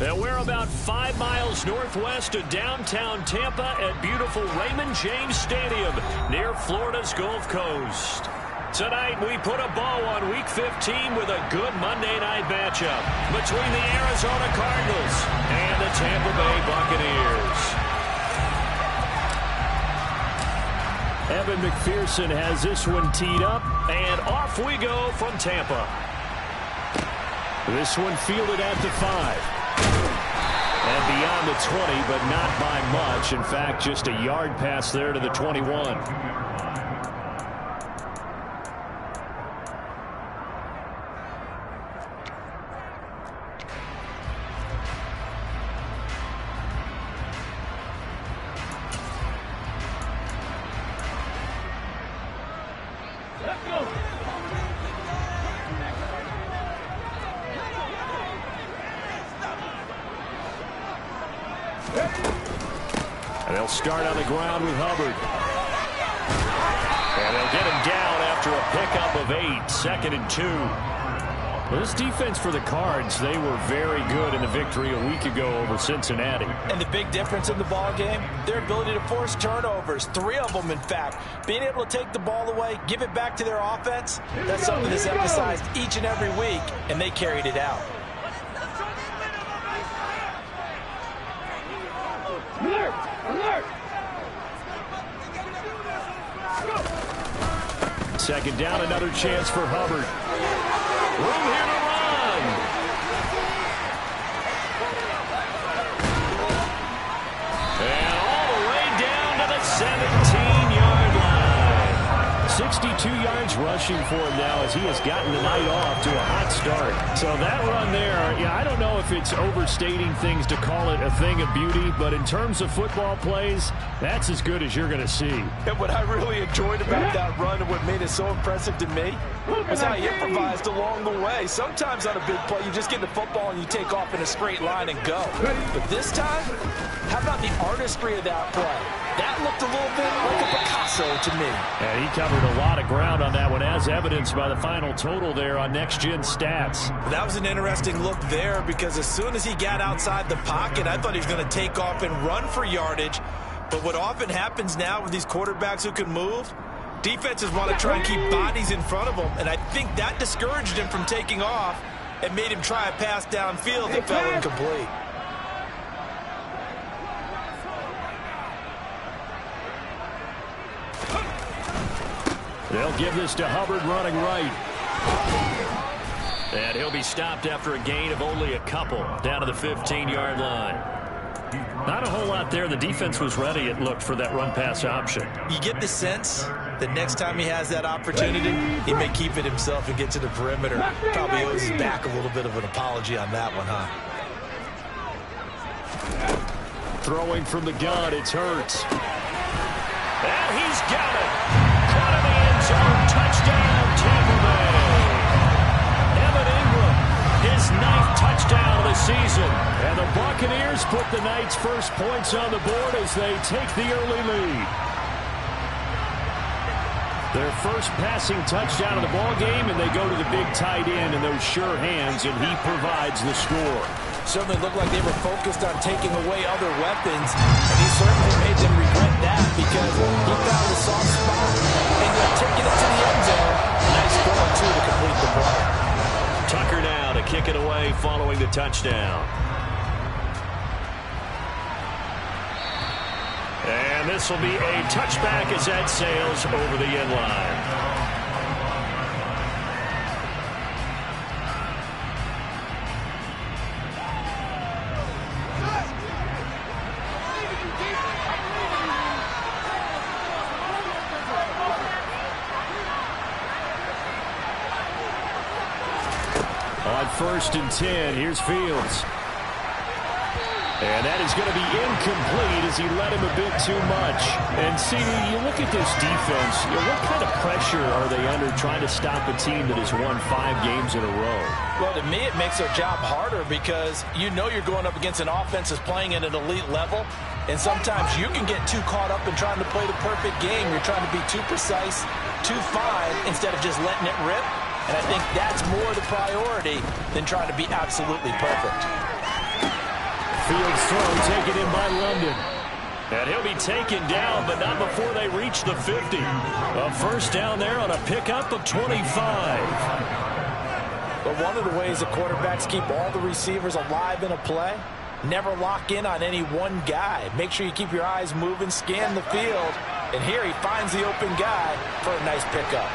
And we're about 5 miles northwest of downtown Tampa at beautiful Raymond James Stadium near Florida's Gulf Coast. Tonight, we put a bow on Week 15 with a good Monday night matchup between the Arizona Cardinals and the Tampa Bay Buccaneers. Evan McPherson has this one teed up, and off we go from Tampa. This one fielded at the 5. And beyond the 20, but not by much. In fact, just a yard pass there to the 21. And they'll start on the ground with Hubbard. And they'll get him down after a pickup of 8, 2nd and 2. Well, this defense for the Cards, they were very good in the victory a week ago over Cincinnati. And the big difference in the ball game, their ability to force turnovers, 3 of them in fact. Being able to take the ball away, give it back to their offense, that's something that's emphasized each and every week, and they carried it out. Alert! Alert! 2nd down, another chance for Hubbard. Room here to run. And all the way down to the 17-yard line. 62 yards rushing for him now as he has gotten the night off to a hot start. So that run there, yeah, I don't know if it's overstating things to call it a thing of beauty, but in terms of football plays, that's as good as you're going to see. And what I really enjoyed about that run and what made it so impressive to me was how he improvised along the way. Sometimes on a big play, you just get the football and you take off in a straight line and go. But this time, how about the artistry of that play? That looked a little bit like a Picasso to me. And he covered a lot of ground on that one, as evidenced by the final total there on Next Gen Stats. That was an interesting look there because as soon as he got outside the pocket, I thought he was going to take off and run for yardage. But what often happens now with these quarterbacks who can move, defenses want to try and keep bodies in front of them, and I think that discouraged him from taking off and made him try a pass downfield that fell incomplete. They'll give this to Hubbard running right. And he'll be stopped after a gain of only a couple down to the 15-yard line. Not a whole lot there. The defense was ready, it looked, for that run-pass option. You get the sense that next time he has that opportunity, he may keep it himself and get to the perimeter. Probably owes his back a little bit of an apology on that one, huh? Throwing from the gun, it's Hurts. And he's got it. Caught in the end zone. Touchdown, Tampa Bay. Evan Ingram, his 9th touchdown of the season. And the Buccaneers put the night's first points on the board as they take the early lead. Their first passing touchdown of the ball game, and they go to the big tight end in those sure hands, and he provides the score. Certainly looked like they were focused on taking away other weapons, and he certainly made them regret that because he found a soft spot, ended up taking it to the end zone. Nice throw, too, to complete the play. Tucker now to kick it away following the touchdown. And this will be a touchback as that sails over the end line. On 1st and 10, here's Fields. And that is going to be incomplete as he let him a bit too much. And see, you look at this defense, what kind of pressure are they under trying to stop a team that has won 5 games in a row? Well, to me, it makes their job harder because you know you're going up against an offense that's playing at an elite level. And sometimes you can get too caught up in trying to play the perfect game. You're trying to be too precise, too fine, instead of just letting it rip. And I think that's more the priority than trying to be absolutely perfect. Field's throw taken in by London. And he'll be taken down, but not before they reach the 50. A first down there on a pickup of 25. But one of the ways the quarterbacks keep all the receivers alive in a play, never lock in on any one guy. Make sure you keep your eyes moving, scan the field. And here he finds the open guy for a nice pickup.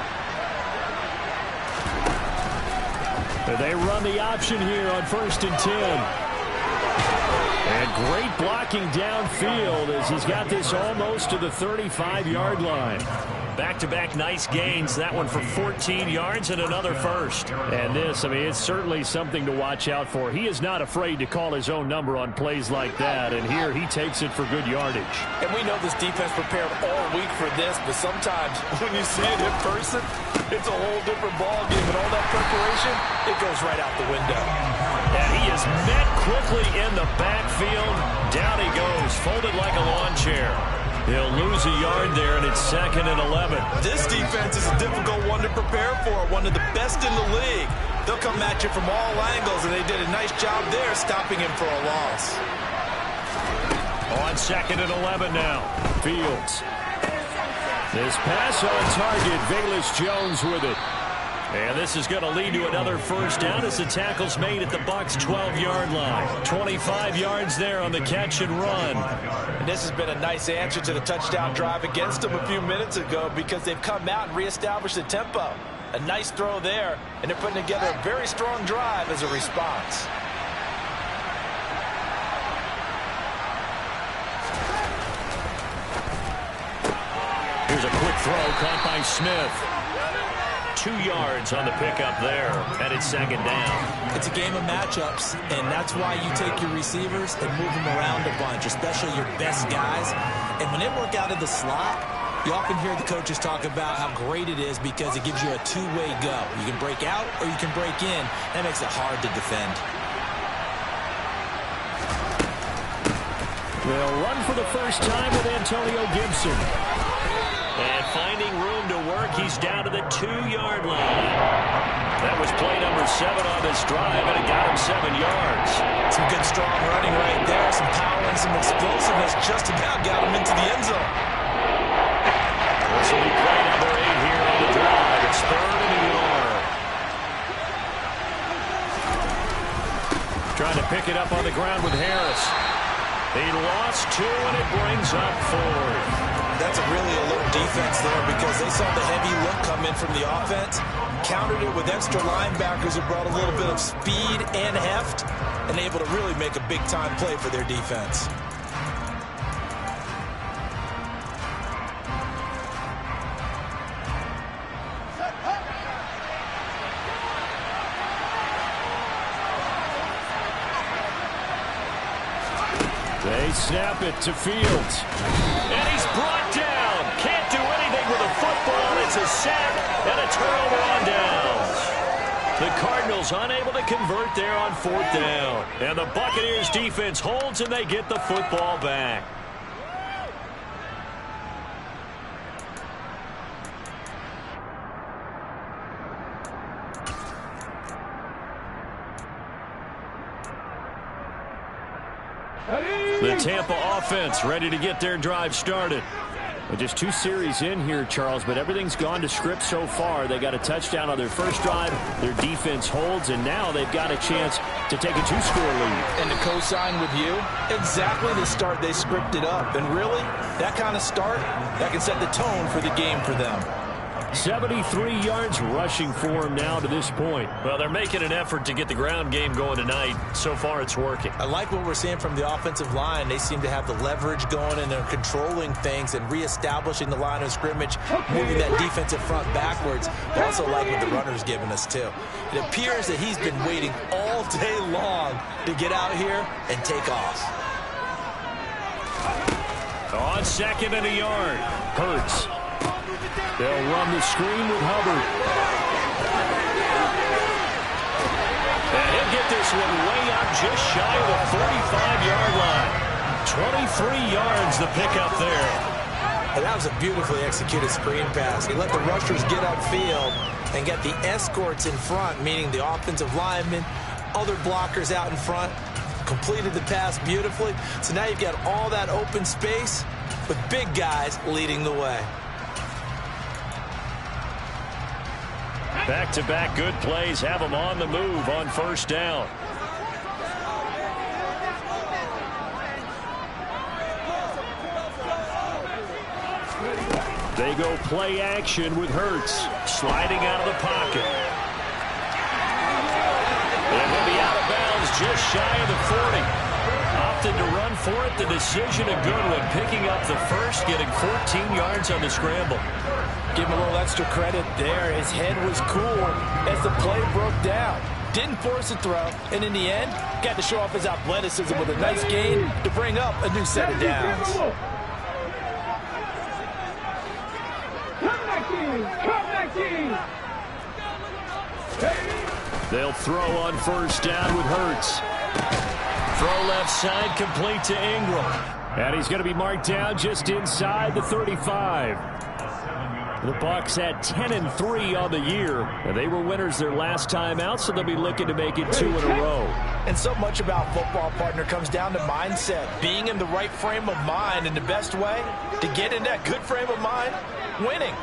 They run the option here on 1st and 10. And great blocking downfield as he's got this almost to the 35-yard line. Back-to-back nice gains. That one for 14 yards and another first. And this, I mean, it's certainly something to watch out for. He is not afraid to call his own number on plays like that. And here he takes it for good yardage. And we know this defense prepared all week for this, but sometimes when you see it in person, it's a whole different ballgame. And all that preparation, it goes right out the window. And he is met quickly in the backfield. Down he goes, folded like a lawn chair. He'll lose a yard there, and it's 2nd and 11. This defense is a difficult one to prepare for, one of the best in the league. They'll come at you from all angles, and they did a nice job there stopping him for a loss. On 2nd and 11 now. Fields. This pass on target. Velus Jones with it. And this is going to lead to another first down as the tackle's made at the Bucs' 12-yard line. 25 yards there on the catch and run. And this has been a nice answer to the touchdown drive against them a few minutes ago because they've come out and reestablished the tempo. A nice throw there, and they're putting together a very strong drive as a response. Here's a quick throw caught by Smith. 2 yards on the pickup there, and it's 2nd down. It's a game of matchups, and that's why you take your receivers and move them around a bunch, especially your best guys. And when they work out of the slot, you often hear the coaches talk about how great it is because it gives you a two-way go. You can break out or you can break in. That makes it hard to defend. They'll run for the first time with Antonio Gibson. And finding room to work, he's down to the 2-yard line. That was play number 7 on this drive, and it got him 7 yards. Some good, strong running right there. Some power and some explosiveness just about got him into the end zone. This will be play number 8 here on the drive. It's 3rd and a yard. Trying to pick it up on the ground with Harris. He lost 2, and it brings up 4th. That's a really alert defense there because they saw the heavy look come in from the offense, countered it with extra linebackers who brought a little bit of speed and heft, and able to really make a big-time play for their defense. They snap it to Fields. And he's brought down. Can't do anything with a football. It's a sack and a turnover on downs. The Cardinals unable to convert there on 4th down. And the Buccaneers defense holds and they get the football back. The Tampa offense ready to get their drive started. Well, just 2 series in here, Charles, but everything's gone to script so far. They got a touchdown on their first drive. Their defense holds, and now they've got a chance to take a 2-score lead. And to co-sign with you, exactly the start they scripted up. And really, that kind of start, that can set the tone for the game for them. 73 yards rushing for him now to this point. Well, they're making an effort to get the ground game going tonight. So far, it's working. I like what we're seeing from the offensive line. They seem to have the leverage going, and they're controlling things and reestablishing the line of scrimmage, moving that defensive front backwards. I also like what the runner's giving us, too. It appears that he's been waiting all day long to get out here and take off. On 2nd and a yard, Hurts. They'll run the screen with Hubbard. And he'll get this one way up just shy of the 45-yard line. 23 yards the pickup there. And that was a beautifully executed screen pass. He let the rushers get upfield and get the escorts in front, meaning the offensive linemen, other blockers out in front. completed the pass beautifully. So now you've got all that open space with big guys leading the way. Back-to-back good plays have them on the move on first down. They go play action with Hurts sliding out of the pocket. And he'll be out of bounds just shy of the 40. Opted to run for it. The decision a good one. Picking up the first, getting 14 yards on the scramble. Give him a little extra credit there. His head was cool as the play broke down. Didn't force a throw, and in the end, got to show off his athleticism with a nice gain to bring up a new set of downs. They'll throw on first down with Hurts. Throw left side, complete to Ingram. And he's going to be marked down just inside the 35. The Bucs had 10-3 on the year, and they were winners their last time out, so they'll be looking to make it 2 in a row. And so much about football, partner, comes down to mindset. Being in the right frame of mind, and the best way to get in that good frame of mind, winning.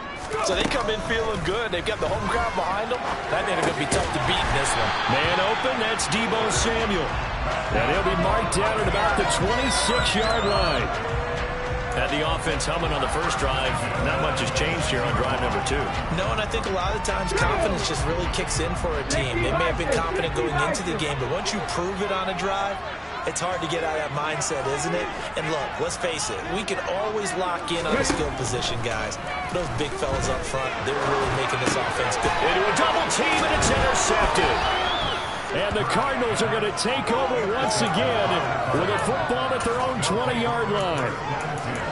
So they come in feeling good. They've got the home crowd behind them. I think they're going to be tough to beat in this one. Man open, that's Deebo Samuel. And he'll be marked down at about the 26-yard line. Had the offense humming on the first drive. Not much has changed here on drive number 2. No, and I think a lot of the times confidence just really kicks in for a team. They may have been confident going into the game, but once you prove it on a drive, it's hard to get out of that mindset, isn't it? And look, let's face it, we can always lock in on a skill position, guys. Those big fellas up front, they're really making this offense good. Into a double team, and it's intercepted. And the Cardinals are going to take over once again with a football at their own 20-yard line.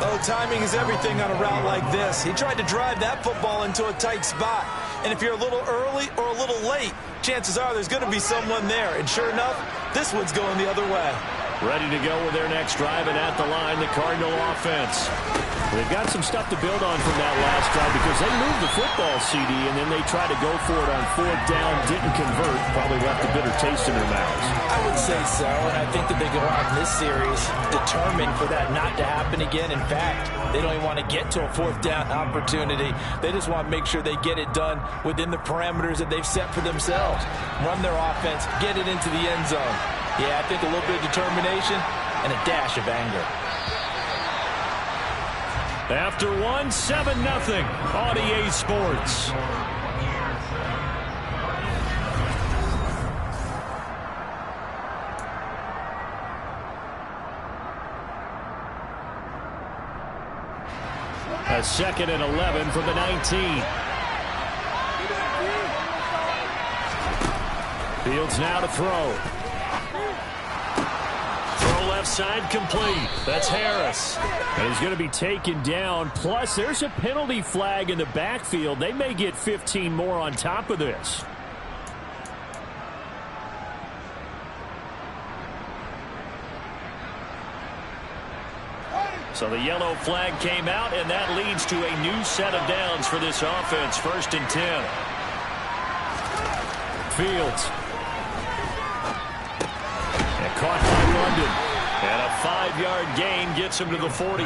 Oh, timing is everything on a route like this. He tried to drive that football into a tight spot. And if you're a little early or a little late, chances are there's going to be someone there. And sure enough, this one's going the other way. Ready to go with their next drive, and at the line, the Cardinal offense. They've got some stuff to build on from that last drive because they moved the football, CD, and then they tried to go for it on 4th down, didn't convert, probably left a bitter taste in their mouths. I would say so, and I think that they go out in this series determined for that not to happen again. In fact, they don't even want to get to a 4th down opportunity. They just want to make sure they get it done within the parameters that they've set for themselves. Run their offense, get it into the end zone. Yeah, I think a little bit of determination and a dash of anger. After 1, 7-0 on EA Sports. A 2nd and 11 from the 19. Fields now to throw. Left side complete. That's Harris. And he's going to be taken down. Plus, there's a penalty flag in the backfield. They may get 15 more on top of this. So the yellow flag came out, and that leads to a new set of downs for this offense. 1st and 10. Fields. And caught by London. And a 5-yard gain gets him to the 42.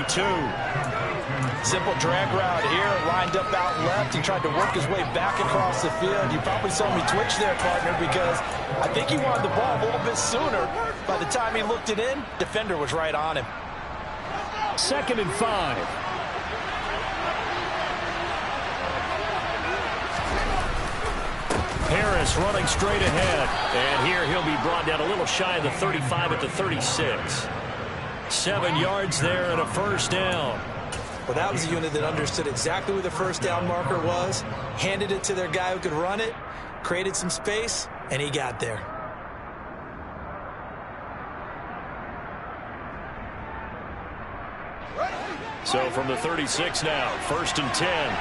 Simple drag route here, lined up out left. He tried to work his way back across the field. You probably saw me twitch there, partner, because I think he wanted the ball a little bit sooner. By the time he looked it in, defender was right on him. 2nd and 5. Harris running straight ahead. And here he'll be brought down a little shy of the 35 at the 36. 7 yards there and a 1st down. Well, that was a unit that understood exactly where the 1st down marker was, handed it to their guy who could run it, created some space, and he got there. So from the 36 now, 1st and 10.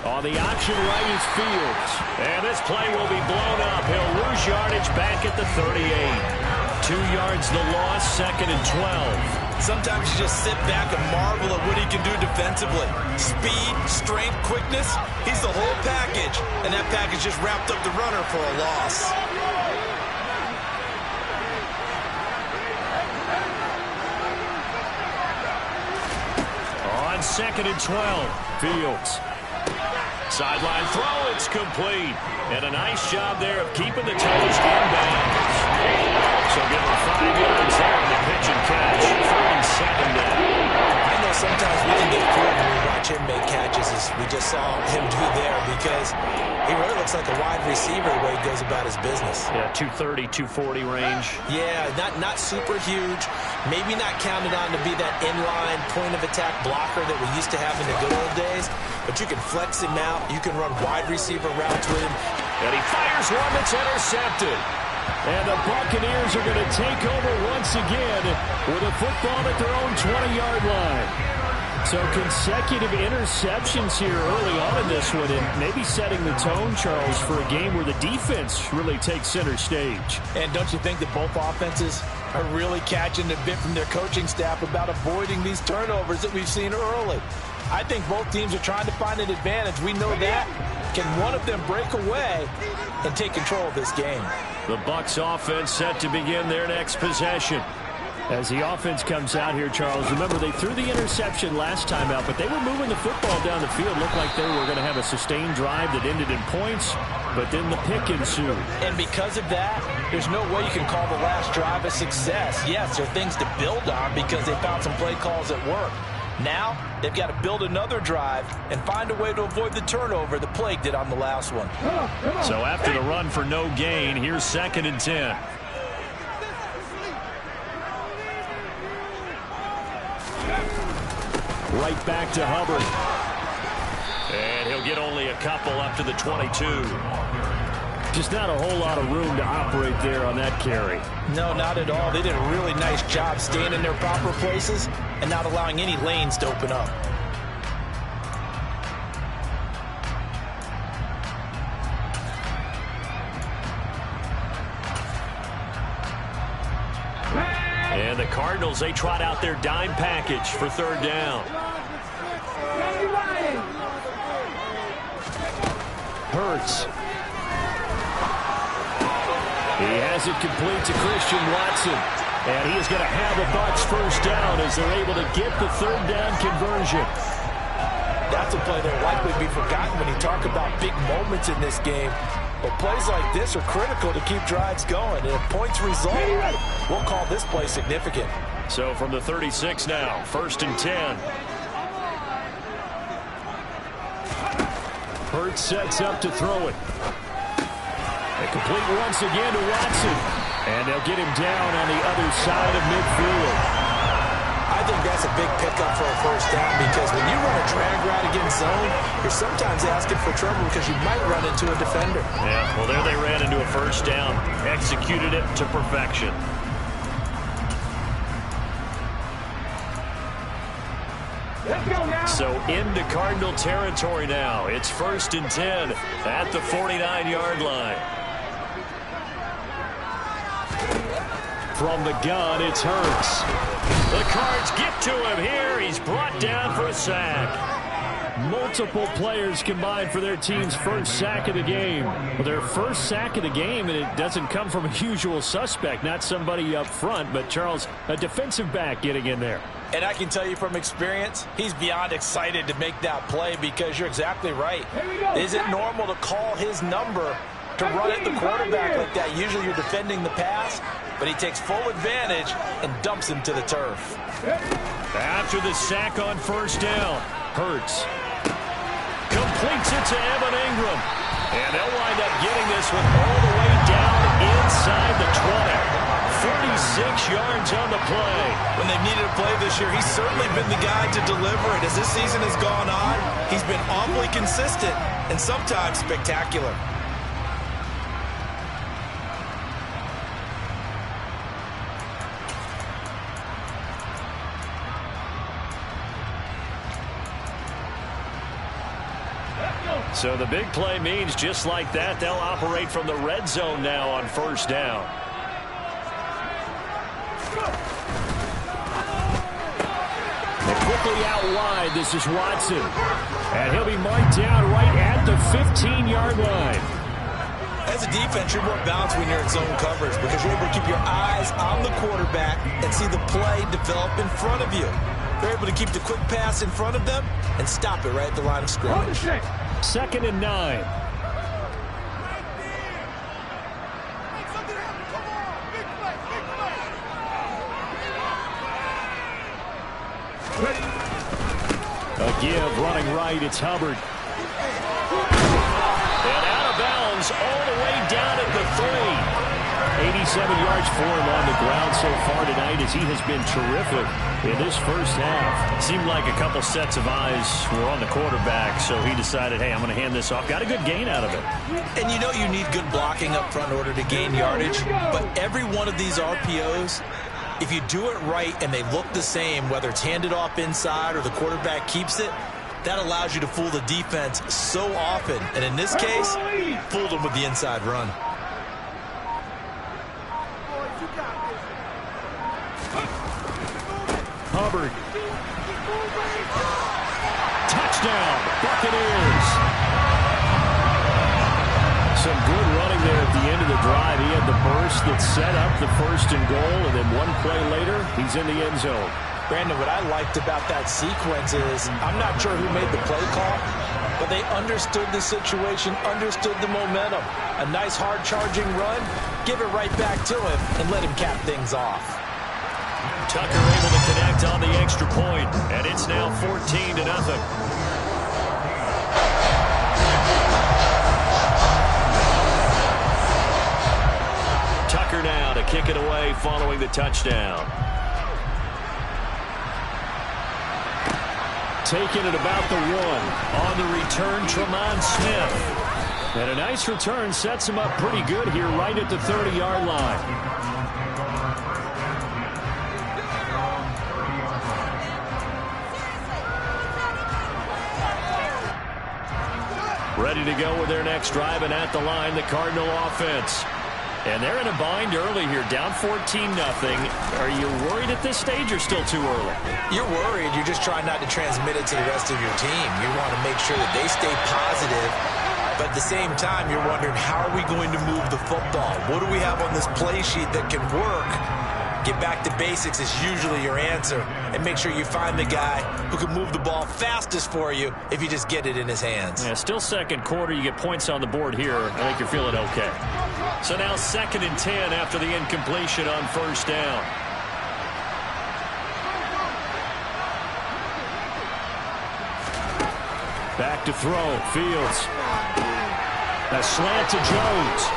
On the option right is Fields. And this play will be blown up. He'll lose yardage back at the 38. 2 yards the loss, 2nd and 12. Sometimes you just sit back and marvel at what he can do defensively. Speed, strength, quickness, he's the whole package. And that package just wrapped up the runner for a loss. On 2nd and 12, Fields. Sideline throw, it's complete. And a nice job there of keeping the toes inbounds. So give him 5 yards there on the pitch and catch. 3rd and 7 down. I know sometimes we can get fooled when we watch him make catches, as we just saw him do there, because he really looks like a wide receiver the way he goes about his business. Yeah, 230, 240 range. Yeah, not super huge. Maybe not counted on to be that inline point-of-attack blocker that we used to have in the good old days, but you can flex him out. You can run wide receiver routes with him. And he fires one that's intercepted. And the Buccaneers are going to take over once again with a football at their own 20-yard line. So consecutive interceptions here early on in this one, and maybe setting the tone, Charles, for a game where the defense really takes center stage. And don't you think that both offenses are really catching a bit from their coaching staff about avoiding these turnovers that we've seen early? I think both teams are trying to find an advantage. We know that. Can one of them break away and take control of this game? The Bucs offense set to begin their next possession. As the offense comes out here, Charles, remember they threw the interception last time out, but they were moving the football down the field. Looked like they were going to have a sustained drive that ended in points, but then the pick ensued. And because of that, there's no way you can call the last drive a success. Yes, there are things to build on because they found some play calls that work. Now, they've got to build another drive and find a way to avoid the turnover that plagued it on the last one. So after the run for no gain, here's 2nd and 10. Right back to Hubbard. And he'll get only a couple up to the 22. Just not a whole lot of room to operate there on that carry. No, not at all. They did a really nice job staying in their proper places and not allowing any lanes to open up. And the Cardinals, they trot out their dime package for 3rd down. Hurts. He has it complete to Christian Watson. And he is going to have a Bucs 1st down as they're able to get the 3rd down conversion. That's a play that will likely be forgotten when you talk about big moments in this game. But plays like this are critical to keep drives going. And if points result, we'll call this play significant. So from the 36 now, 1st and 10. Hurts sets up to throw it. A complete once again to Watson. And they'll get him down on the other side of midfield. I think that's a big pickup for a 1st down, because when you run a drag route against zone, you're sometimes asking for trouble because you might run into a defender. Yeah, well, there they ran into a 1st down. Executed it to perfection. Let's go now. So into Cardinal territory now. It's 1st and 10 at the 49-yard line. From the gun, it's Hurts. The Cards get to him here. He's brought down for a sack. Multiple players combined for their team's 1st sack of the game. Well, their 1st sack of the game, and it doesn't come from a usual suspect, not somebody up front, but Charles, a defensive back getting in there. And I can tell you from experience, he's beyond excited to make that play, because you're exactly right. Is it normal to call his number to run at the quarterback like that? Usually you're defending the pass, but he takes full advantage and dumps him to the turf. After the sack on 1st down, Hurts completes it to Evan Ingram. And they'll wind up getting this one all the way down inside the 20. 46 yards on the play. When they've needed a play this year, he's certainly been the guy to deliver it. As this season has gone on, he's been awfully consistent and sometimes spectacular. So the big play means just like that, they'll operate from the red zone now on 1st down. And quickly out wide, this is Watson. And he'll be marked down right at the 15-yard line. As a defense, you're more balanced when you're in zone coverage because you're able to keep your eyes on the quarterback and see the play develop in front of you. They're able to keep the quick pass in front of them and stop it right at the line of scrimmage. 2nd and 9. A give, running right, it's Hubbard. And out of bounds all the way down at the 3. 87 yards for him on the ground so far tonight as he has been terrific in this first half. Seemed like a couple sets of eyes were on the quarterback, so he decided, hey, I'm going to hand this off. Got a good gain out of it. And you know you need good blocking up front in order to gain yardage, but every one of these RPOs, if you do it right and they look the same, whether it's handed off inside or the quarterback keeps it, that allows you to fool the defense so often. And in this case, fooled them with the inside run. Hubbard. Touchdown, Buccaneers. Some good running there at the end of the drive. He had the burst that set up the 1st and goal, and then one play later, he's in the end zone. Brandon, what I liked about that sequence is I'm not sure who made the play call, but they understood the situation, understood the momentum. A nice hard-charging run, give it right back to him, and let him cap things off. Tucker able to connect on the extra point, and it's now 14-0. Tucker now to kick it away following the touchdown. Taking it about the 1. On the return, Tremont Smith. And a nice return sets him up pretty good here right at the 30-yard line. Ready to go with their next drive, and at the line, the Cardinal offense. And they're in a bind early here, down 14-0. Are you worried at this stage or still too early? You're worried. You're just trying not to transmit it to the rest of your team. You want to make sure that they stay positive. But at the same time, you're wondering, how are we going to move the football? What do we have on this play sheet that can work? Get back to basics is usually your answer. And make sure you find the guy who can move the ball fastest for you if you just get it in his hands. Yeah, still second quarter. You get points on the board here. I think you're feeling okay. So now 2nd and 10 after the incompletion on 1st down. Back to throw. Fields. A slant to Jones.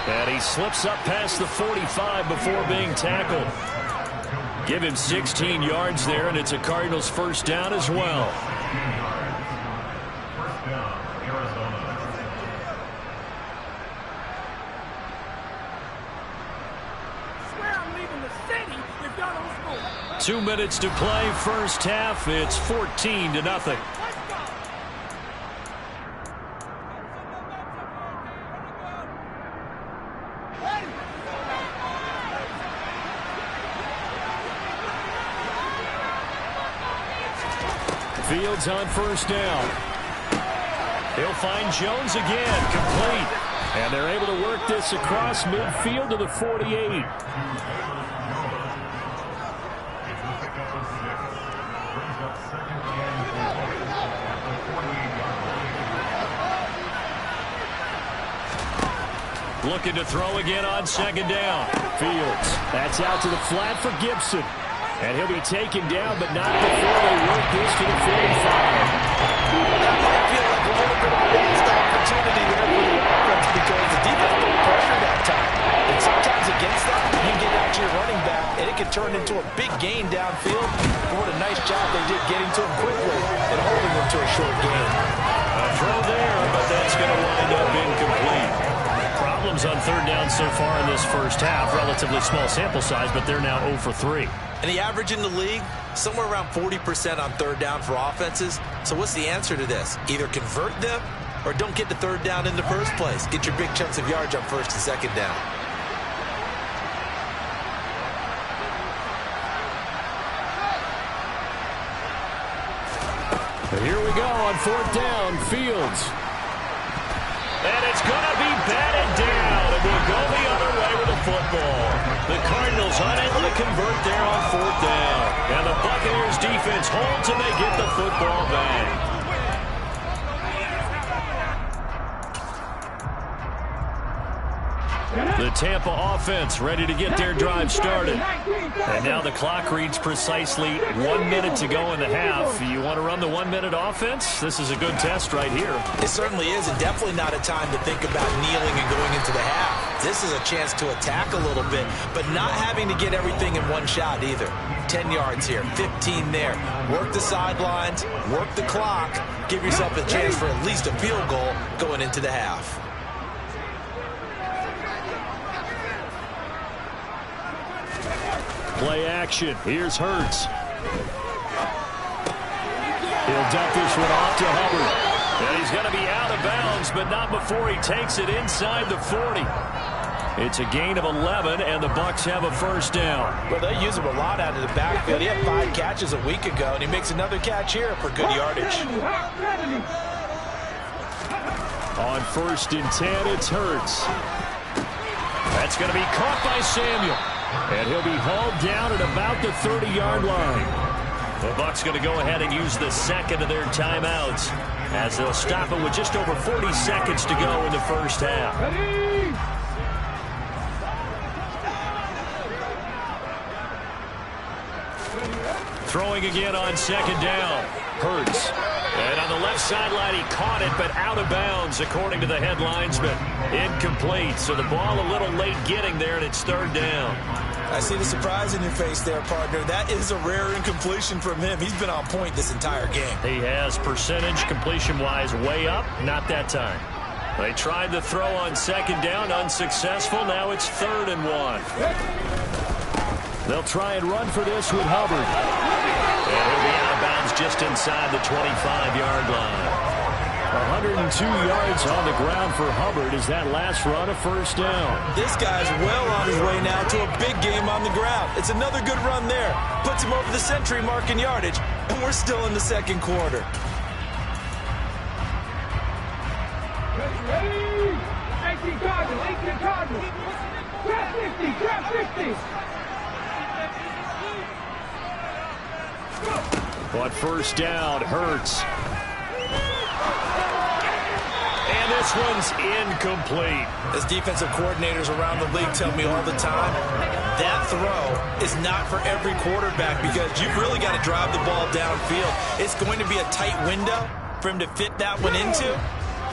And he slips up past the 45 before being tackled. Give him 16 yards there, and it's a Cardinals 1st down as well. Swear I'm leaving the city if y'all don't score. 2 minutes to play, first half. It's 14-0. Fields on 1st down. He'll find Jones again, complete. And they're able to work this across midfield to the 48. Looking to throw again on 2nd down. Fields, that's out to the flat for Gibson. And he'll be taken down, but not before they work this to the 45. That might feel like a little bit of a missed opportunity there for the offense because the defense put pressure that time. And sometimes against that, you can get out to your running back, and it can turn into a big gain downfield. But what a nice job they did getting to him quickly and holding him to a short gain. A throw there, but that's going to wind up incomplete. Problems on 3rd down so far in this first half. Relatively small sample size, but they're now 0 for 3. And the average in the league, somewhere around 40% on 3rd down for offenses. So what's the answer to this? Either convert them or don't get to 3rd down in the first place. Get your big chunks of yards on 1st and 2nd down. And here we go on 4th down. Fields. And it's going to be batted down. And we'll go the other way with the football. The Cardinals unable to convert there on 4th down. And the Buccaneers defense holds and they get the football back. The Tampa offense ready to get their drive started. And now the clock reads precisely 1 minute to go in the half. You want to run the 1 minute offense? This is a good test right here. It certainly is, and definitely not a time to think about kneeling and going into the half. This is a chance to attack a little bit, but not having to get everything in one shot either. 10 yards here, 15 there. Work the sidelines, work the clock, give yourself a chance for at least a field goal going into the half. Play action. Here's Hurts. He'll dump this one off to Hubbard. And he's going to be out of bounds, but not before he takes it inside the 40. It's a gain of 11, and the Bucs have a 1st down. Well, they use him a lot out of the backfield. He had 5 catches a week ago, and he makes another catch here for good yardage. On 1st and 10, it's Hurts. That's going to be caught by Samuel. And he'll be hauled down at about the 30-yard line. The Bucs going to go ahead and use the second of their timeouts as they'll stop it with just over 40 seconds to go in the 1st half. Throwing again on 2nd down. Hurts. And on the left sideline, he caught it, but out of bounds, according to the head linesman. Incomplete, so the ball a little late getting there, and it's 3rd down. I see the surprise in your face there, partner. That is a rare incompletion from him. He's been on point this entire game. He has percentage completion-wise way up, not that time. They tried the throw on 2nd down, unsuccessful. Now it's 3rd and 1. They'll try and run for this with Hubbard. And he'll be out of bounds just inside the 25-yard line. 102 yards on the ground for Hubbard as that last run a 1st down. This guy's well on his way now to a big game on the ground. It's another good run there. Puts him over the century mark in yardage, and we're still in the 2nd quarter. Ready? 18 Cardinals. Trap 50. On 1st down, Hurts. And this one's incomplete. As defensive coordinators around the league tell me all the time, that throw is not for every quarterback because you've really got to drive the ball downfield. It's going to be a tight window for him to fit that one into.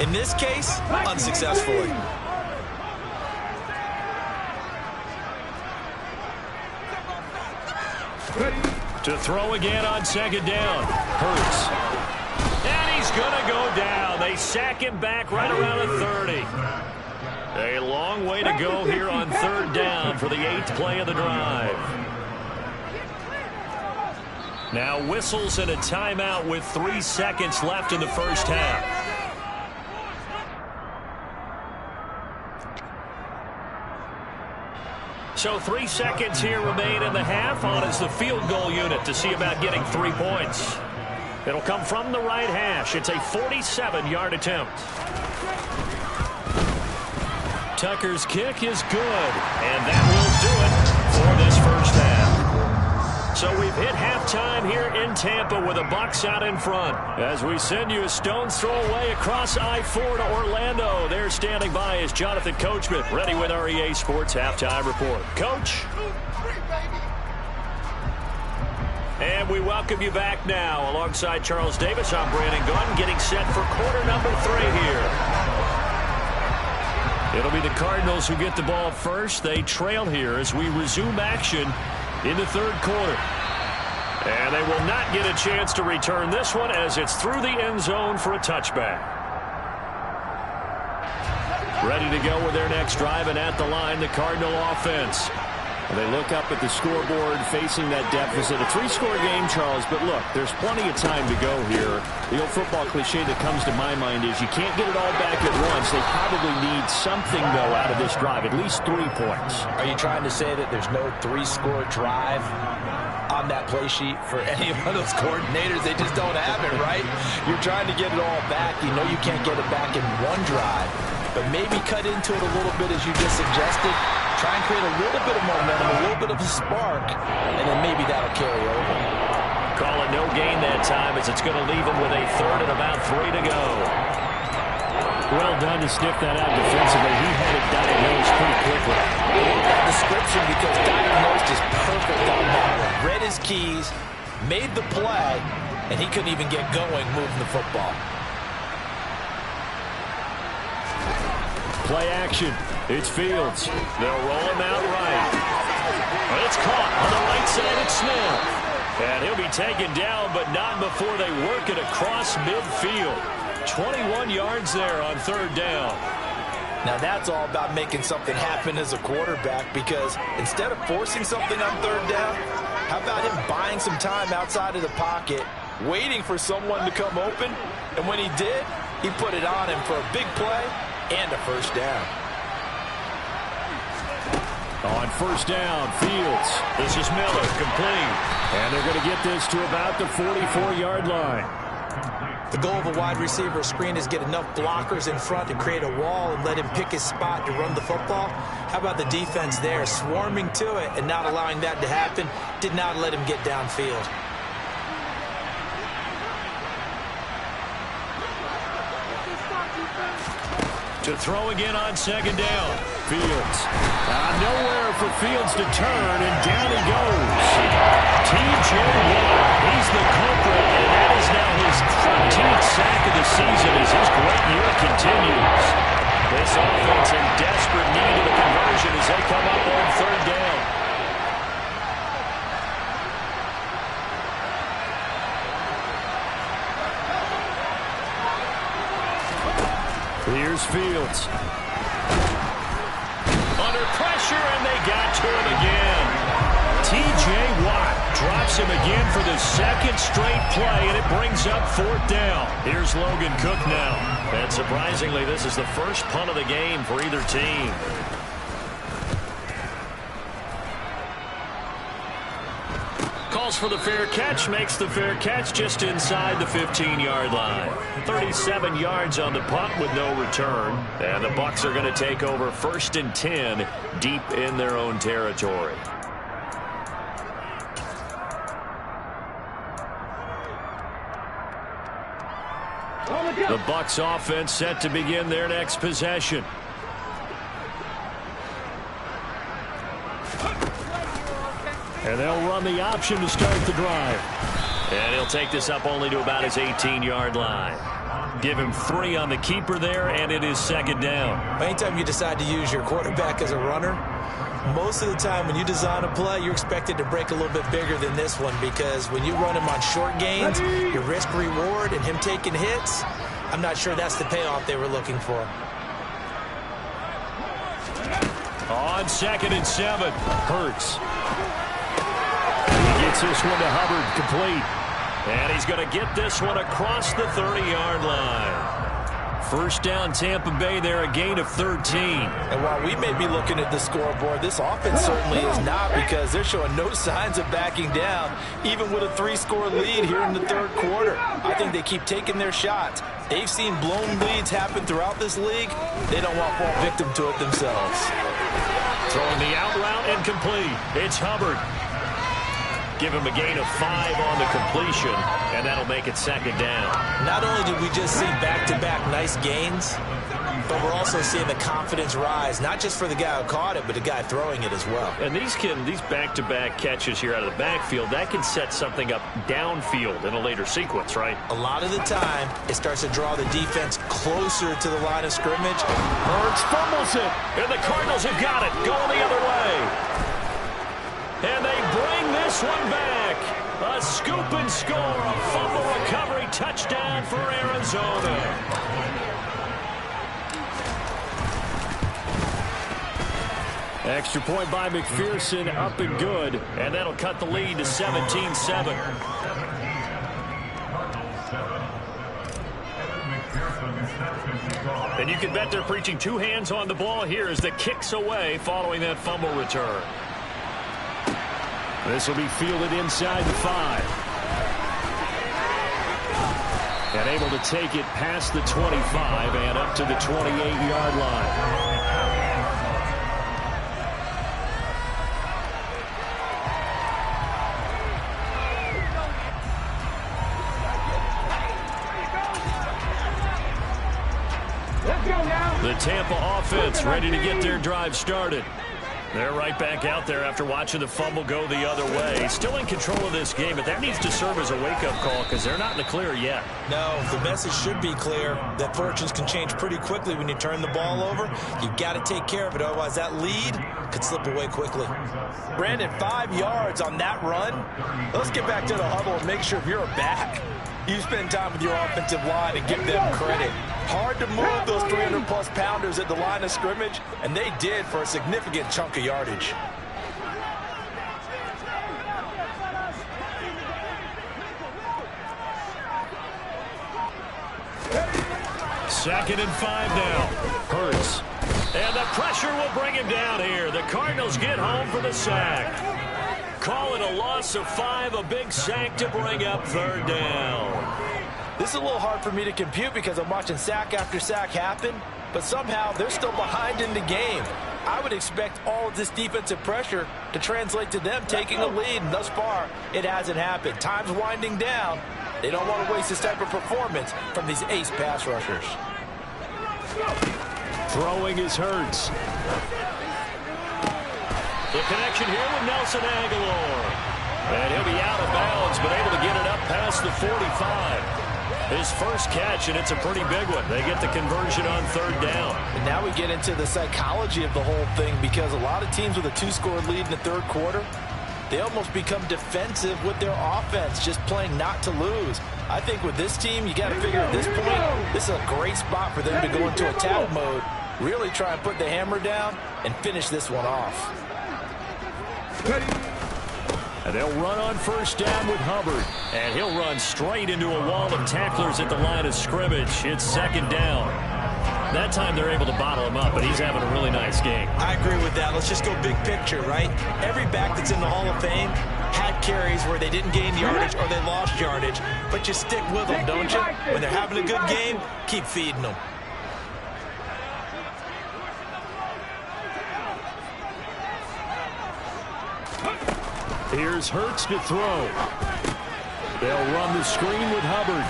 In this case, unsuccessfully. To throw again on 2nd down. Hurts. And he's going to go down. They sack him back right around the 30. A long way to go here on 3rd down for the 8th play of the drive. Now whistles and a timeout with 3 seconds left in the 1st half. So 3 seconds here remain in the half. On is the field goal unit to see about getting 3 points. It'll come from the right hash. It's a 47-yard attempt. Tucker's kick is good, and that will do it for this 1st half. So we've hit halftime here in Tampa with the Bucs out in front. As we send you a stone's throw away across I-4 to Orlando. There standing by is Jonathan Coachman, ready with our EA Sports Halftime Report. Coach? And we welcome you back now. Alongside Charles Davis, I'm Brandon Gunn, getting set for quarter number 3 here. It'll be the Cardinals who get the ball first. They trail here as we resume action in the 3rd quarter. And they will not get a chance to return this one as it's through the end zone for a touchback. Ready to go with their next drive, and at the line, the Cardinal offense. They look up at the scoreboard facing that deficit. A 3-score game, Charles, but look, there's plenty of time to go here. The old football cliche that comes to my mind is you can't get it all back at once. They probably need something, though, out of this drive, at least 3 points. Are you trying to say that there's no 3-score drive on that play sheet for any one of those coordinators? They just don't have it, right? You're trying to get it all back. You know you can't get it back in one drive, but maybe cut into it a little bit as you just suggested. Try and create a little bit of momentum, a little bit of a spark, and then maybe that'll carry over. Call it no gain that time as it's going to leave them with a 3rd and about 3 to go. Well done to sniff that out defensively. He had it diagnosed pretty quickly. I love that description because diagnosed is perfect on that one. Read his keys, made the play, and he couldn't even get going moving the football. Play action. It's Fields. They'll roll him out right. It's caught on the right side. It's Smith. And he'll be taken down, but not before they work it across midfield. 21 yards there on 3rd down. Now that's all about making something happen as a quarterback, because instead of forcing something on 3rd down, how about him buying some time outside of the pocket, waiting for someone to come open, and when he did, he put it on him for a big play and a 1st down. On 1st down, Fields. This is Miller, complete. And they're going to get this to about the 44-yard line. The goal of a wide receiver screen is get enough blockers in front to create a wall and let him pick his spot to run the football. How about the defense there, swarming to it and not allowing that to happen? Did not let him get downfield. To throw again on 2nd down. Fields. Nowhere for Fields to turn, and down he goes. T.J. Watt, he's the culprit, and that is now his 13th sack of the season as his great year continues. This offense in desperate need of a conversion as they come up on 3rd down. Here's Fields. Under pressure, and they got to him again. T.J. Watt drops him again for the 2nd straight play, and it brings up 4th down. Here's Logan Cook now. And surprisingly, this is the first punt of the game for either team. Calls for the fair catch, makes the fair catch just inside the 15-yard line. 37 yards on the punt with no return. And the Bucs are going to take over 1st and 10 deep in their own territory. The Bucs offense set to begin their next possession. And they'll run the option to start the drive. And he'll take this up only to about his 18-yard line. Give him 3 on the keeper there, and it is 2nd down. Anytime you decide to use your quarterback as a runner, most of the time when you design a play, you're expected to break a little bit bigger than this one, because when you run him on short gains, your risk-reward and him taking hits, I'm not sure that's the payoff they were looking for. On 2nd and 7, Hurts. He gets this one to Hubbard, complete. And he's going to get this one across the 30-yard line. 1st down, Tampa Bay there, a gain of 13. And while we may be looking at the scoreboard, this offense certainly is not, because they're showing no signs of backing down, even with a 3-score lead here in the 3rd quarter. I think they keep taking their shots. They've seen blown leads happen throughout this league. They don't want to fall victim to it themselves. Throwing the out route and complete. It's Hubbard. Give him a gain of 5 on the completion, and that'll make it 2nd down. Not only did we just see back-to-back nice gains, but we're also seeing the confidence rise, not just for the guy who caught it, but the guy throwing it as well. And these back-to-back catches here out of the backfield, that can set something up downfield in a later sequence, right? A lot of the time, it starts to draw the defense closer to the line of scrimmage. Hurts fumbles it, and the Cardinals have got it, going the other way. And they bring this one back. A scoop and score, a fumble recovery touchdown for Arizona. Extra point by McPherson, up and good, and that'll cut the lead to 17-7. And you can bet they're preaching two hands on the ball here as the kicks away following that fumble return. This will be fielded inside the 5. And able to take it past the 25 and up to the 28-yard line. The Tampa offense ready to get their drive started. They're right back out there after watching the fumble go the other way. Still in control of this game, but that needs to serve as a wake-up call because they're not in the clear yet. No, the message should be clear that fortunes can change pretty quickly when you turn the ball over. You've got to take care of it, otherwise that lead could slip away quickly. Brandon, 5 yards on that run. Let's get back to the huddle and make sure if you're a back, you spend time with your offensive line and give them credit. Hard to move those 300-plus pounders at the line of scrimmage, and they did for a significant chunk of yardage. Second and 5 now. Hurts. And the pressure will bring him down here. The Cardinals get home for the sack. Call it a loss of 5, a big sack to bring up third down. This is a little hard for me to compute because I'm watching sack after sack happen, but somehow they're still behind in the game. I would expect all of this defensive pressure to translate to them taking a lead, and thus far, it hasn't happened. Time's winding down. They don't want to waste this type of performance from these ace pass rushers. Throwing is Hurts. The connection here with Nelson Aguilar. And he'll be out of bounds, but able to get it up past the 45. His first catch, and it's a pretty big one. They get the conversion on third down. And now we get into the psychology of the whole thing because a lot of teams with a 2-score lead in the third quarter, they almost become defensive with their offense, just playing not to lose. I think with this team, you got to figure at this point, this is a great spot for them to go into attack mode, really try and put the hammer down and finish this one off. And they'll run on first down with Hubbard. And he'll run straight into a wall of tacklers at the line of scrimmage. It's second down. That time they're able to bottle him up, but he's having a really nice game. I agree with that. Let's just go big picture, right? Every back that's in the Hall of Fame had carries where they didn't gain yardage or they lost yardage, but you stick with them, don't you? When they're having a good game, keep feeding them. Here's Hurts to throw. They'll run the screen with Hubbard.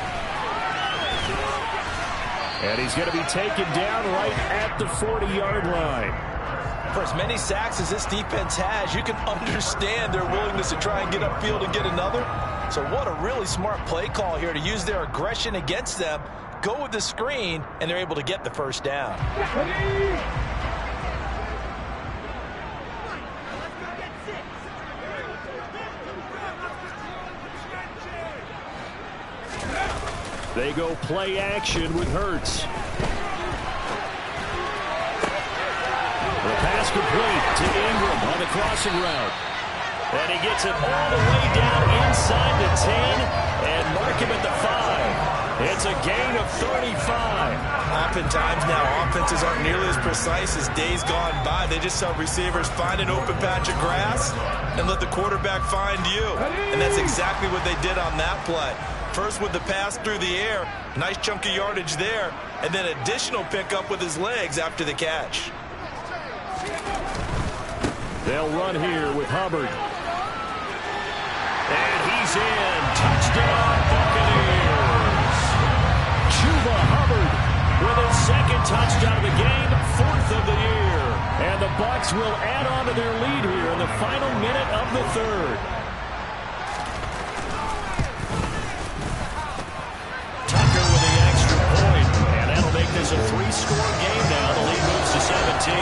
And he's going to be taken down right at the 40-yard line. For as many sacks as this defense has, you can understand their willingness to try and get upfield and get another. So what a really smart play call here to use their aggression against them, go with the screen, and they're able to get the first down. They go play action with Hurts. The pass complete to Ingram on the crossing route. And he gets it all the way down inside the 10 and mark him at the 5. It's a gain of 35. Oftentimes now offenses aren't nearly as precise as days gone by. They just tell receivers, find an open patch of grass and let the quarterback find you. And that's exactly what they did on that play. First with the pass through the air, nice chunk of yardage there, and then additional pickup with his legs after the catch. They'll run here with Hubbard. And he's in. Touchdown, Buccaneers. Chuba Hubbard with his second touchdown of the game, 4th of the year. And the Bucs will add on to their lead here in the final minute of the third. Tucker with the extra point, and that'll make this a 3-score game now. The lead moves to 17.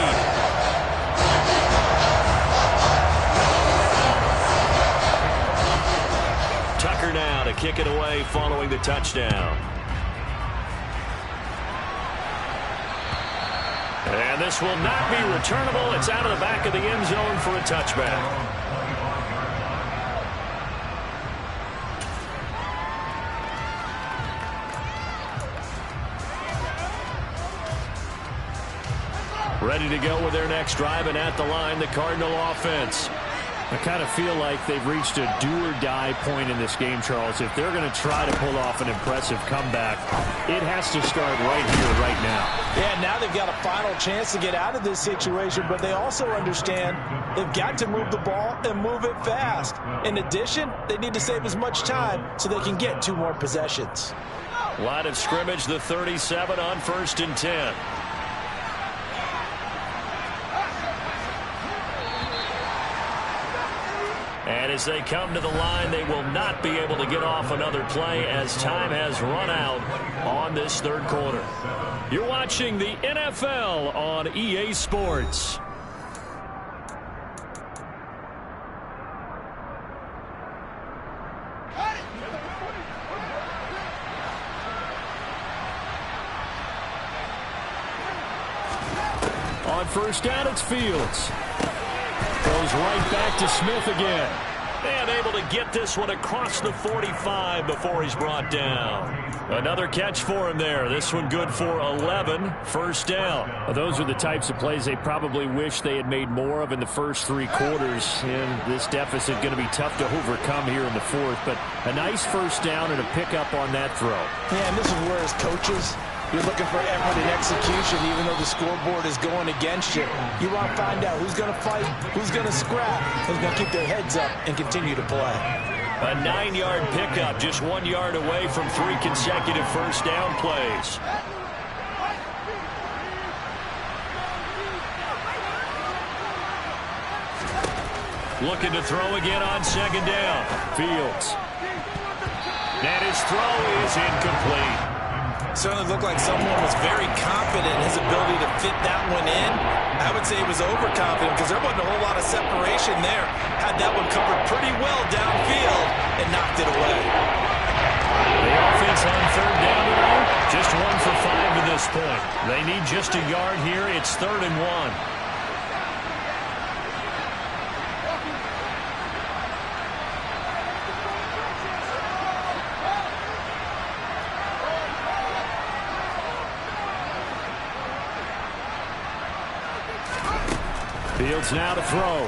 Tucker now to kick it away following the touchdown. And this will not be returnable. It's out of the back of the end zone for a touchback. Ready to go with their next drive, and at the line, the Cardinal offense. I kind of feel like they've reached a do-or-die point in this game, Charles. If they're going to try to pull off an impressive comeback, it has to start right here, right now. Yeah, now they've got a final chance to get out of this situation, but they also understand they've got to move the ball and move it fast. In addition, they need to save as much time so they can get 2 more possessions. Line of scrimmage, the 37 on 1st and 10. And as they come to the line, they will not be able to get off another play as time has run out on this 3rd quarter. You're watching the NFL on EA Sports. On 1st down, it's Fields. Goes right back to Smith again. And able to get this one across the 45 before he's brought down. Another catch for him there. This one good for 11. 1st down. Well, those are the types of plays they probably wish they had made more of in the first 3 quarters. And this deficit going to be tough to overcome here in the 4th. But a nice 1st down and a pickup on that throw. Yeah, and this is where as coaches, you're looking for effort and execution, even though the scoreboard is going against you. You want to find out who's going to fight, who's going to scrap, who's going to keep their heads up and continue to play. A 9-yard pickup, just 1 yard away from 3 consecutive 1st down plays. Looking to throw again on 2nd down. Fields. And his throw is incomplete. Certainly looked like someone was very confident in his ability to fit that one in. I would say he was overconfident because there wasn't a whole lot of separation there. Had that one covered pretty well downfield and knocked it away. The offense on 3rd down today, just 1 for 5 to this point. They need just a yard here. It's 3rd and 1. Fields now to throw.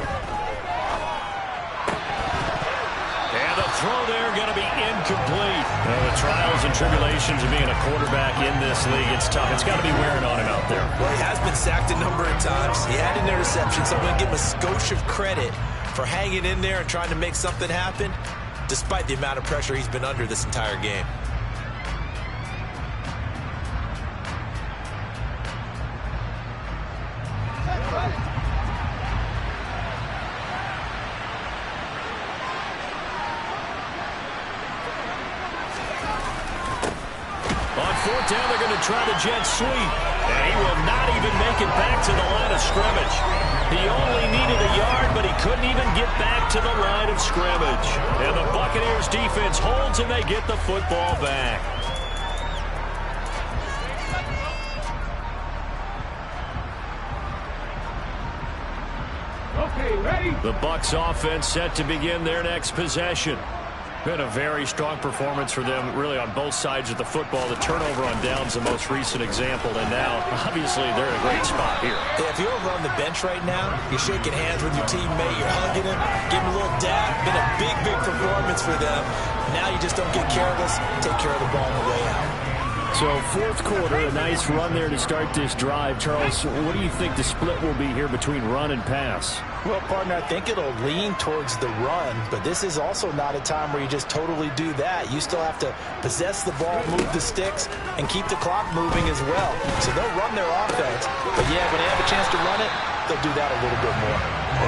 And the throw there going to be incomplete. The trials and tribulations of being a quarterback in this league, it's tough. It's got to be wearing on him out there. Well, he has been sacked a number of times. He had an interception, so I'm going to give him a skosh of credit for hanging in there and trying to make something happen, despite the amount of pressure he's been under this entire game. Down, they're going to try the jet sweep. And he will not even make it back to the line of scrimmage. He only needed a yard, but he couldn't even get back to the line of scrimmage. And the Buccaneers defense holds, and they get the football back. Okay, ready? The Bucs offense set to begin their next possession. Been a very strong performance for them, really, on both sides of the football. The turnover on downs, the most recent example, and now, obviously, they're in a great spot here. Yeah, if you're over on the bench right now, you're shaking hands with your teammate, you're hugging him, giving him a little dab. Been a big, big performance for them. Now you just don't get careless, take care of the ball on the way out. So, 4th quarter, a nice run there to start this drive. Charles, what do you think the split will be here between run and pass? Well, partner, I think it'll lean towards the run, but this is also not a time where you just totally do that. You still have to possess the ball, move the sticks, and keep the clock moving as well. So they'll run their offense, but yeah, when they have a chance to run it, they'll do that a little bit more.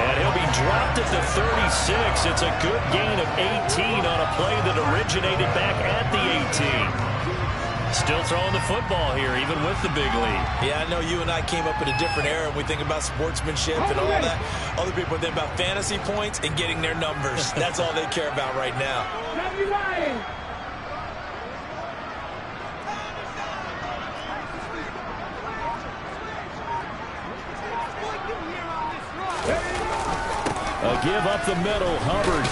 And he'll be dropped at the 36. It's a good gain of 18 on a play that originated back at the 18. Still throwing the football here, even with the big lead. Yeah, I know you and I came up in a different era, and we think about sportsmanship and all that. Other people think about fantasy points and getting their numbers. That's all they care about right now. A give up the middle. Hubbard.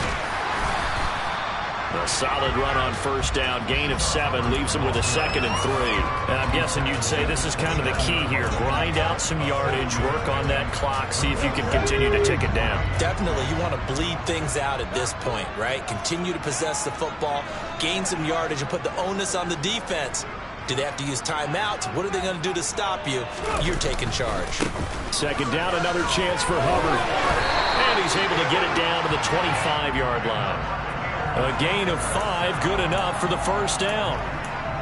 A solid run on first down. Gain of 7 leaves him with a 2nd and 3. And I'm guessing you'd say this is kind of the key here. Grind out some yardage, work on that clock, see if you can continue to tick it down. Definitely, you want to bleed things out at this point, right? Continue to possess the football, gain some yardage, and put the onus on the defense. Do they have to use timeouts? What are they going to do to stop you? You're taking charge. 2nd down, another chance for Hubbard. And he's able to get it down to the 25-yard line. A gain of 5, good enough for the first down.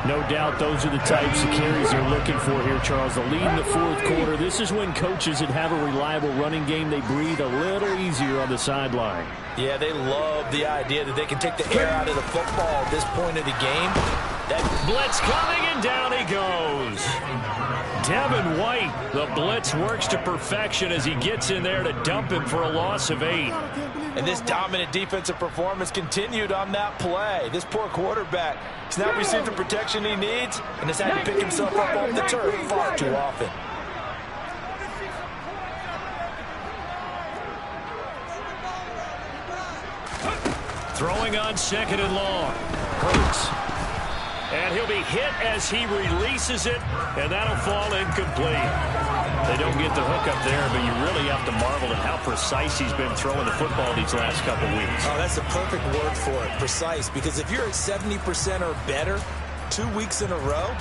No doubt those are the types of carries they're looking for here, Charles. The lead in the 4th quarter. This is when coaches that have a reliable running game, they breathe a little easier on the sideline. Yeah, they love the idea that they can take the air out of the football at this point of the game. That blitz coming, and down he goes. Devin White, the blitz works to perfection as he gets in there to dump him for a loss of 8. And this dominant defensive performance continued on that play. This poor quarterback has not received the protection he needs and has had to pick himself up off the turf far too often. Throwing on 2nd and long. Hurts. And he'll be hit as he releases it, and that'll fall incomplete. They don't get the hook up there, but you really have to marvel at how precise he's been throwing the football these last couple weeks. Oh, that's the perfect word for it, precise, because if you're at 70% or better 2 weeks in a row,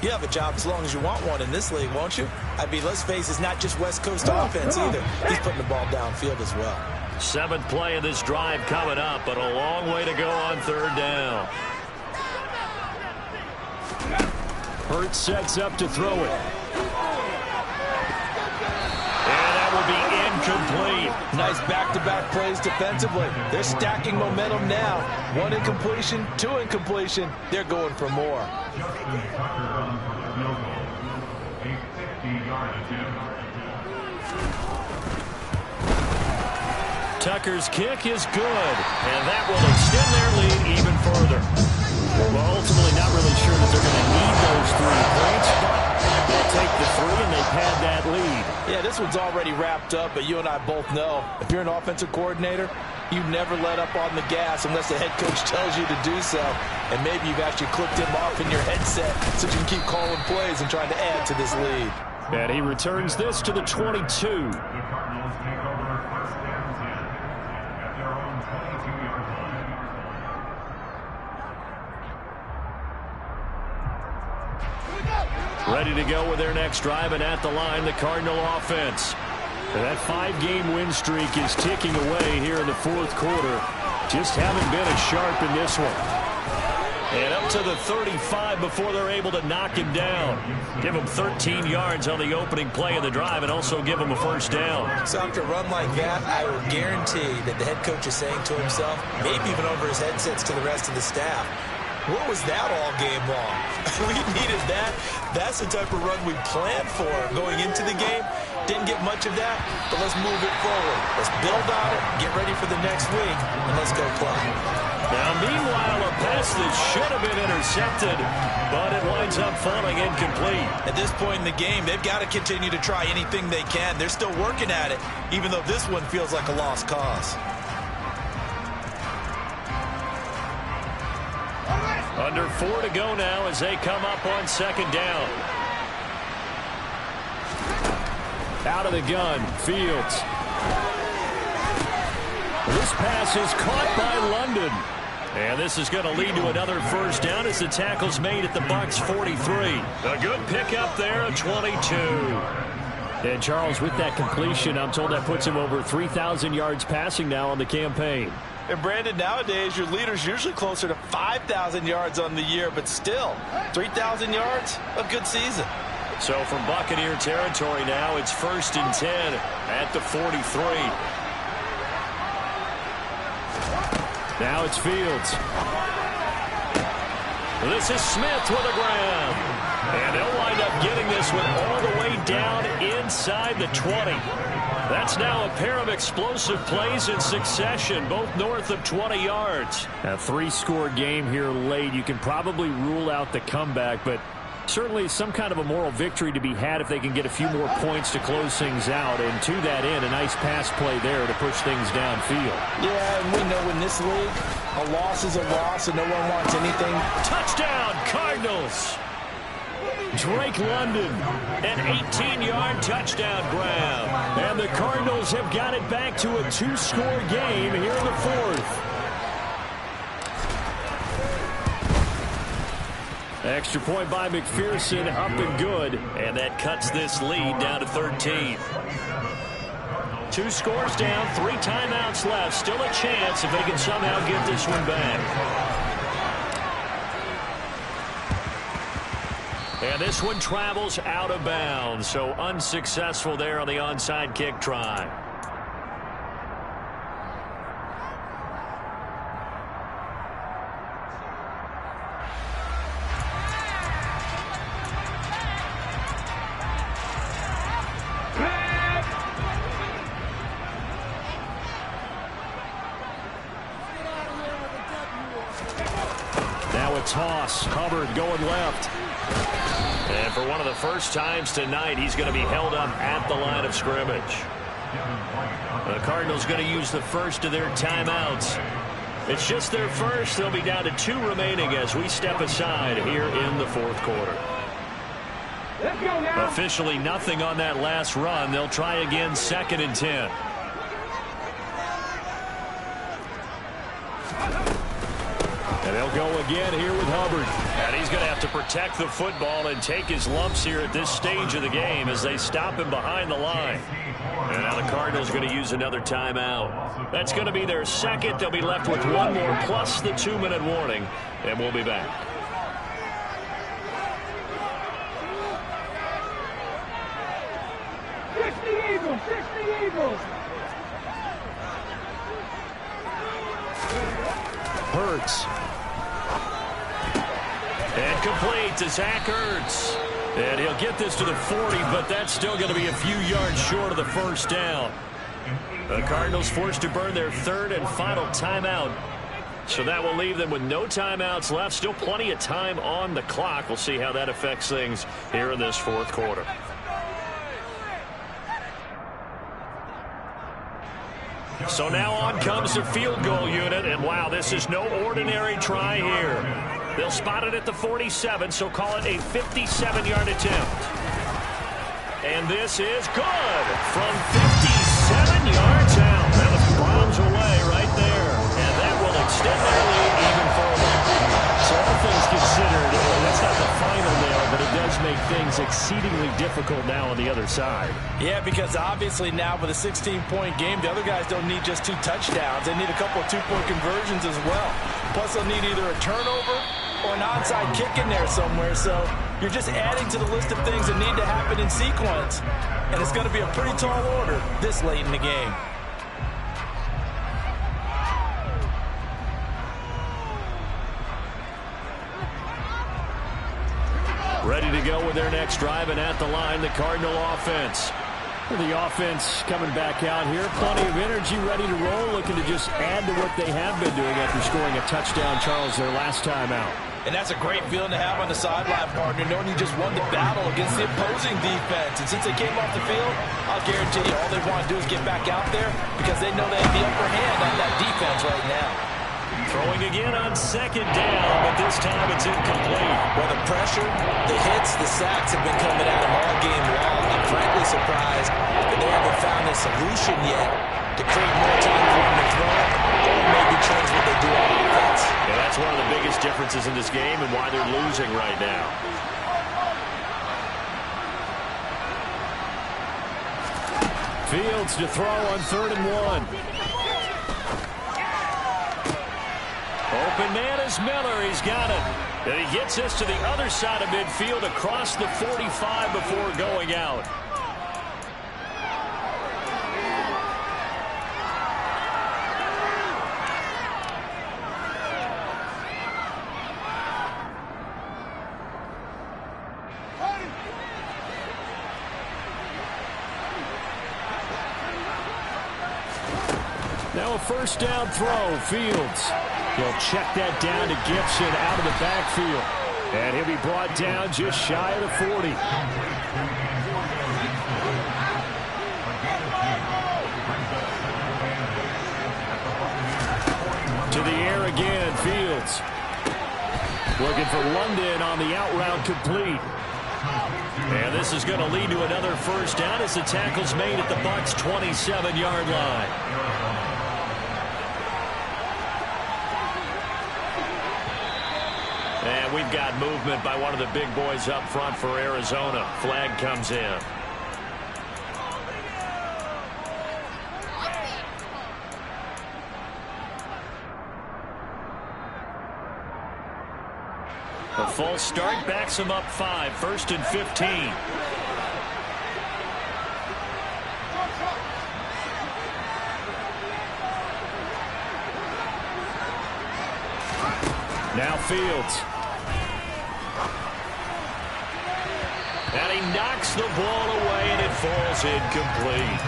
you have a job as long as you want one in this league, won't you? I mean, let's face it, it's not just West Coast offense either. He's putting the ball downfield as well. 7th play of this drive coming up, but a long way to go on 3rd down. Hurts sets up to throw it. And that will be incomplete. Nice back-to-back plays defensively. They're stacking momentum now. 1 incompletion, 2 incompletion. They're going for more. Tucker's kick is good, and that will extend their lead even further. Well, ultimately not really sure that they're going to need those 3 points, but they'll take the 3 and they've had that lead. Yeah, this one's already wrapped up, but you and I both know if you're an offensive coordinator, you never let up on the gas unless the head coach tells you to do so. And maybe you've actually clicked him off in your headset so you can keep calling plays and trying to add to this lead. And he returns this to the 22. Ready to go with their next drive, and at the line, the Cardinal offense. And that 5-game win streak is ticking away here in the 4th quarter. Just haven't been as sharp in this one. And up to the 35 before they're able to knock him down. Give him 13 yards on the opening play of the drive and also give him a first down. So after a run like that, I will guarantee that the head coach is saying to himself, maybe even over his headsets to the rest of the staff, where was that all game long? We needed that. That's the type of run we planned for going into the game. Didn't get much of that, but let's move it forward. Let's build on it, get ready for the next week, and let's go play. Now, meanwhile, a pass that should have been intercepted, but it winds up falling incomplete. At this point in the game, they've got to continue to try anything they can. They're still working at it, even though this one feels like a lost cause. Under 4 to go now as they come up on 2nd down. Out of the gun, Fields. This pass is caught by London. And this is going to lead to another first down as the tackle's made at the Bucs 43. A good pickup there of 22. And Charles, with that completion, I'm told that puts him over 3,000 yards passing now on the campaign. And Brandon, nowadays your leader's usually closer to 5,000 yards on the year, but still, 3,000 yards, a good season. So from Buccaneer territory now, it's 1st and 10 at the 43. Now it's Fields. This is Smith with a grab. And they'll wind up getting this one all the way down inside the 20. That's now a pair of explosive plays in succession, both north of 20 yards. A 3-score game here late. You can probably rule out the comeback, but Certainly some kind of a moral victory to be had if they can get a few more points to close things out. And to that end, a nice pass play there to push things downfield. Yeah, and we know in this league, a loss is a loss, and no one wants anything. Touchdown, Cardinals! Drake London, an 18-yard touchdown grab. And the Cardinals have got it back to a 2-score game here in the fourth. Extra point by McPherson, up and good. And that cuts this lead down to 13. 2 scores down, 3 timeouts left. Still a chance if they can somehow get this one back. And this one travels out of bounds, so unsuccessful there on the onside kick try. Now a toss. Hubbard going left. And for one of the first times tonight, he's going to be held up at the line of scrimmage. The Cardinals going to use the first of their timeouts. It's just their first. They'll be down to 2 remaining as we step aside here in the fourth quarter. Officially nothing on that last run. They'll try again 2nd and 10. And they'll go again here with Hubbard. And he's going to have to protect the football and take his lumps here at this stage of the game as they stop him behind the line. And now the Cardinals are going to use another timeout. That's going to be their second. They'll be left with 1 more plus the 2-minute warning. And we'll be back. Hurts. And complete to Zach Ertz. And he'll get this to the 40, but that's still going to be a few yards short of the first down. The Cardinals forced to burn their 3rd and final timeout. So that will leave them with no timeouts left. Still plenty of time on the clock. We'll see how that affects things here in this fourth quarter. So now on comes the field goal unit. And wow, this is no ordinary try here. They'll spot it at the 47, so call it a 57-yard attempt. And this is good from 57 yards out. That was bombs away right there. And that will extend their lead even further. So all things considered, that's not the final nail, but it does make things exceedingly difficult now on the other side. Yeah, because obviously now with a 16-point game, the other guys don't need just 2 touchdowns. They need a couple of 2-point conversions as well. Plus, they'll need either a turnover or an onside kick in there somewhere. So you're just adding to the list of things that need to happen in sequence. And it's going to be a pretty tall order this late in the game. Ready to go with their next drive, and at the line, the Cardinal offense. The offense coming back out here. Plenty of energy, ready to roll, looking to just add to what they have been doing after scoring a touchdown, Charles, their last time out. And that's a great feeling to have on the sideline, partner, knowing you just won the battle against the opposing defense. And since they came off the field, I'll guarantee you all they want to do is get back out there because they know they have the upper hand on that defense right now. Throwing again on 2nd down, but this time it's incomplete. Well, the pressure, the hits, the sacks have been coming at them all game long. I'm frankly surprised that they haven't found a solution yet to create more time for him to throw or maybe change what they do on offense. Yeah, that's one of the biggest differences in this game and why they're losing right now. Fields to throw on 3rd and 1. Open man is Miller. He's got it. And he gets this to the other side of midfield across the 45 before going out. Now a 1st down throw. Fields. He'll check that down to Gibson out of the backfield. And he'll be brought down just shy of the 40. To the air again, Fields. Looking for London on the out route complete. And this is going to lead to another first down as the tackle's made at the Bucs' 27-yard line. And we've got movement by one of the big boys up front for Arizona. Flag comes in. A false start backs him up 5, 1st and 15. Now Fields. And he knocks the ball away, and it falls incomplete.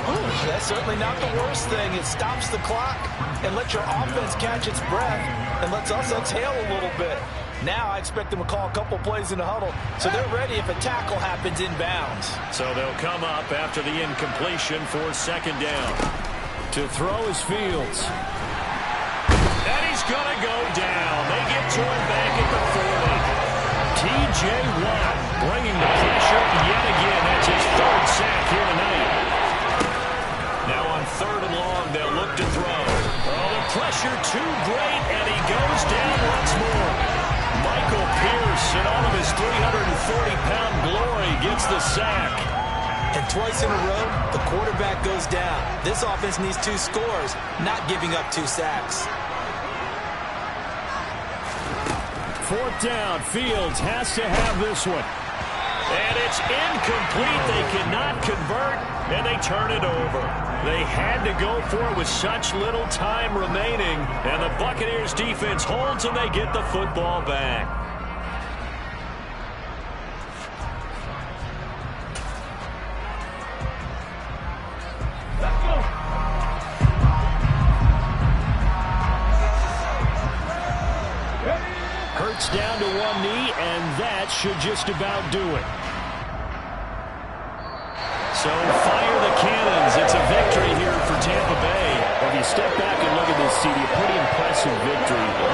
Ooh, that's certainly not the worst thing. It stops the clock and lets your offense catch its breath and lets us exhale a little bit. Now I expect them to call a couple plays in the huddle, so they're ready if a tackle happens inbounds. So they'll come up after the incompletion for 2nd down. To throw is Fields. And he's going to go down. They get to him back at the 40. T.J. Watt bringing the pressure yet again. That's his 3rd sack here tonight. Now on 3rd and long, they'll look to throw. Oh, the pressure too great, and he goes down once more. Michael Pierce, in all of his 340-pound glory, gets the sack. And twice in a row, the quarterback goes down. This offense needs 2 scores, not giving up 2 sacks. 4th down. Fields has to have this one. And it's incomplete. They cannot convert, and they turn it over. They had to go for it with such little time remaining, and the Buccaneers defense holds, and they get the football back. Hurts down to one knee, and that should just about do it. So fire the cannons. It's a victory here for Tampa Bay. If you step back and look at this, CD, a pretty impressive victory.